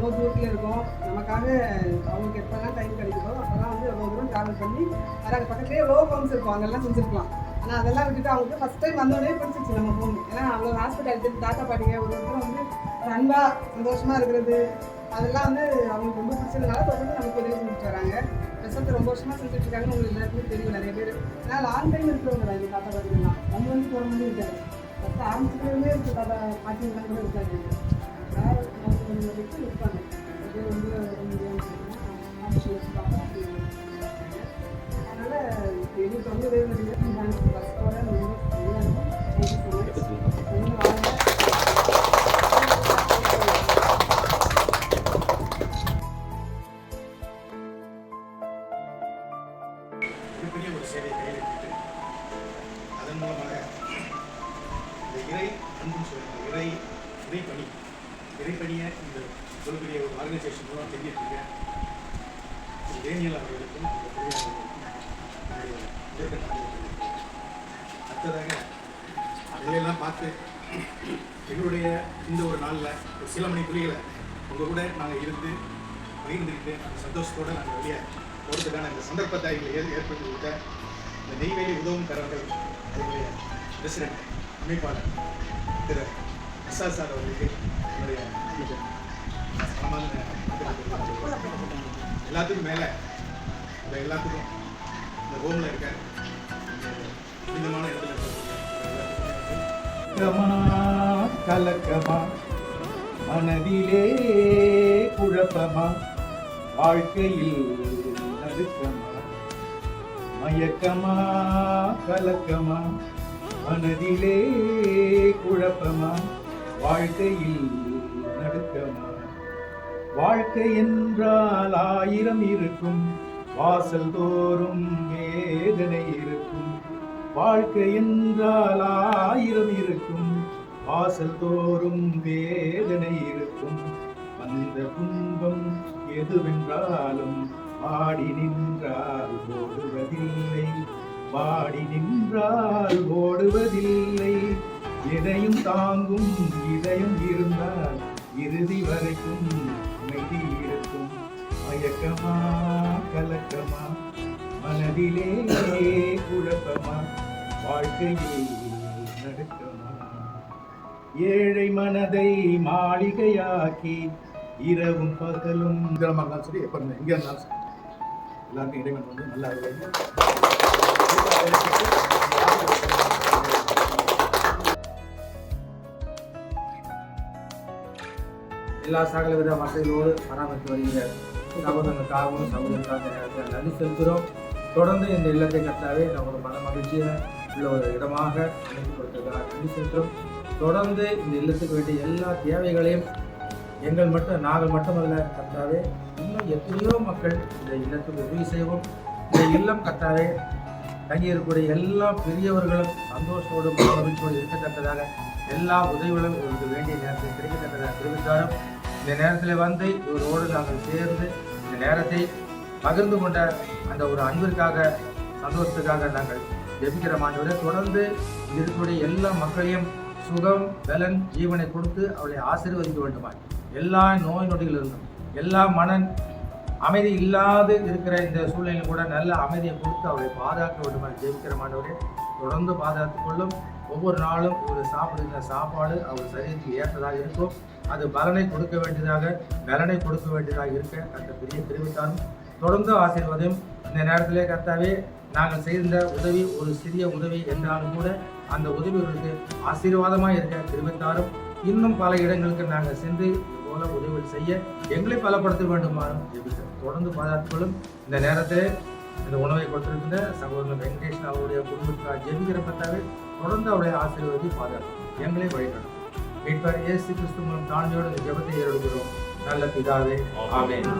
அவ்வளோ தூரத்தில் இருக்கோம். நமக்காக அவங்களுக்கு எப்போல்லாம் டைம் கிடைக்குதோ அப்போல்லாம் வந்து அவ்வளோ தூரம் ட்ராவல் பண்ணி வராங்க. பக்கத்துலேயே ரோப் ஹோம்ஸ் இருக்கும், அங்கெல்லாம் செஞ்சுருக்கலாம். ஆனால் அதெல்லாம் விட்டுட்டு அவங்களுக்கு ஃபஸ்ட் டைம் வந்தோடனே பிடிச்சிச்சு நம்ம போகணும். ஏன்னா அவ்வளோ ஹாஸ்பிட்டாலிட்டி தாத்தா பாட்டிங்க ஒரு ஒருத்தரும் வந்து அன்பாக சந்தோஷமாக இருக்கிறது அதெல்லாம் வந்து அவங்களுக்கு ரொம்ப பிடிச்சதுனால தொடர்ந்து நமக்கு உதவி செஞ்சுட்டு வராங்க. ரிசல்ட் ரொம்ப வருஷமாக செஞ்சுட்டு இருக்காங்கன்னு உங்களுக்கு எல்லாருக்குமே தெரியும் நிறைய பேர். ஏன்னா லாங் டைம் இருக்கிறவங்க தான் எங்கள் தாத்தா பாட்டிங்கெல்லாம் அவங்க வந்து போகிற மாதிரி இருக்காது. ஃபஸ்ட்டு ஆரம்பிச்சுலேருந்தே இருக்குது தாத்தா பாட்டிங்கெல்லாம் கூட இருக்காங்க. கொஞ்சம் வரைக்கும் இருப்பாங்க. அதே வந்து அதனால் எங்களுக்கு வந்து வேறு ஃபஸ்ட்டோட மிகப்பெரிய ஒரு சேவையை கையில் எடுத்துட்டு அதன் மூலமாக இந்த இறை அன்புன்னு சொல்லுவாங்க, இறைப்பணியை இந்த சொல்லக்கூடிய ஒரு ஆர்கனைசேஷன் மூலம் தெரிஞ்சிட்டு டேனியல் அவர்களுக்கும் அடுத்ததாக இதையெல்லாம் பார்த்து எங்களுடைய இந்த ஒரு நாளில் ஒரு சில மணி துளிகளை உங்கள் கூட நாங்கள் இருந்து பகிர்ந்துக்கிட்டு அந்த சந்தோஷத்தோடு நாங்கள் வெளியே போகிறதுக்கான இந்த சந்தர்ப்பத்தை எங்களை ஏற்படுத்தி கொடுத்த இந்த நெய்வேலி உதவும் தரவர்கள் அதனுடைய பிரசிடென்ட் அமைப்பாளர் திரு பிரசாத் சார் அவர்களுக்கு என்னுடைய எல்லாத்துக்கும் மேலே இந்த எல்லாத்துக்கும் இந்த ஹோமில் இருக்க புனிதமான இடத்துல கலக்கமா மனதிலே குழப்பமா வாழ்க்கையில் நடுக்கமா மயக்கமா கலக்கமா மனதிலே குழப்பமா வாழ்க்கையில் நடுக்கமா வாழ்க்கை என்றால் 1000 இருக்கும் வாசல் தோறும் வேதனை இருக்கும் வாழ்க்கை என்றால் 1000 இருக்கும் வாசல் தோறும் வேதனை இருக்கும் அந்த துன்பம் எதுவென்றாலும் பாடி நின்றால் ஓடுவதில்லை பாடி நின்றால் ஓடுவதில்லை எதையும் தாங்கும் இதயம் இருந்தால் இறுதி வரைக்கும் அமைதி இருக்கும் மயக்கமா கலக்கமா மனதிலே குழப்பமா வாழ்க்கையில் நடுக்கமா ஏழை மனதை மாளிகையாக்கி இரவும் பகலும் இருந்தாலும் சரி எப்போ எங்கே இருந்தாலும் சரி எல்லாருக்கும் இறைவன் வந்து நல்லா எல்லா சகல வித வசதிகளோடு பராமரித்து வருகிற சகோதரனுக்காகவும் சகோதரனுக்காக நன்றி செலுத்துகிறோம். தொடர்ந்து இந்த இல்லத்தை கட்டாவே நான் ஒரு மன மகிழ்ச்சியை உள்ள ஒரு இடமாக அமைத்து கொடுத்ததாக நன்றி செலுத்துகிறோம். தொடர்ந்து இந்த இல்லத்துக்கு வேண்டிய எல்லா தேவைகளையும் நாங்கள் மட்டுமல்ல கர்த்தாவே இன்னும் எத்தனையோ மக்கள் இந்த இல்லத்துக்கு உதவி செய்வோம். இந்த இல்லம் கர்த்தாவே தங்கியிருக்கக்கூடிய எல்லா பெரியவர்களும் சந்தோஷத்தோடு மகிழ்ச்சியோடு இருக்கத்தக்கதாக எல்லா உதவிகளும் இவருக்கு வேண்டிய நேரத்தில் கிடைக்கத்தக்கதாக தெரிவித்தாரும். இந்த நேரத்தில் வந்து இவரோடு நாங்கள் சேர்ந்து இந்த நேரத்தை பகிர்ந்து கொண்ட அந்த ஒரு அன்பிற்காக சந்தோஷத்துக்காக நாங்கள் ஜெபிக்கிற மாண்டவரை தொடர்ந்து இருக்கக்கூடிய எல்லா மக்களையும் சுகம் பலன் ஜீவனை கொடுத்து அவளை ஆசீர்வதிக்க வேண்டுமாய் எல்லா நோய் நொடிகளிலிருந்தும் எல்லா அமைதி இல்லாது இருக்கிற இந்த சூழ்நிலையில் கூட நல்ல அமைதியை கொடுத்து அவளை பாதுகாக்க வேண்டுமாய் ஜெபிக்கிற மாண்டவரை தொடர்ந்து பாதுகாத்துக் கொள்ளும். ஒவ்வொரு நாளும் ஒரு சாப்பிடுகிற சாப்பாடு அவர் சரீரத்துக்கு ஏற்றதாக இருக்கும். அது பலனை கொடுக்க வேண்டியதாக இருக்க அந்த பெரிய தெரிவித்தாலும் தொடர்ந்து ஆசீர்வாதம். இந்த நேரத்திலே கர்த்தாவே நாங்கள் செய்த உதவி ஒரு சிறிய உதவி என்றாலும் கூட அந்த உதவிகளுக்கு ஆசீர்வாதமாக இருக்க தெரிவித்தாரும். இன்னும் பல இடங்களுக்கு நாங்கள் சென்று இதுபோல உதவிகள் செய்ய எங்களை பலப்படுத்த வேண்டுமாறும் தொடர்ந்து பாதுகாத்துக்கொள்ளும். இந்த நேரத்தில் இந்த உணவை கொடுத்திருக்கின்ற சகோதரர் வெங்கடேஷ் அவருடைய குடும்பத்துக்காக ஜெபிக்கிற பத்தாவே தொடர்ந்து அவருடைய ஆசீர்வாதத்தை பாதுகாக்கும் எங்களை வழிநடத்தும். மீட்பர் இயேசு கிறிஸ்து மூலம் தாழ்மையோடு இந்த ஜெபத்தை ஏறெடுக்கிறோம். நல்ல பிதாவே, ஆமென்.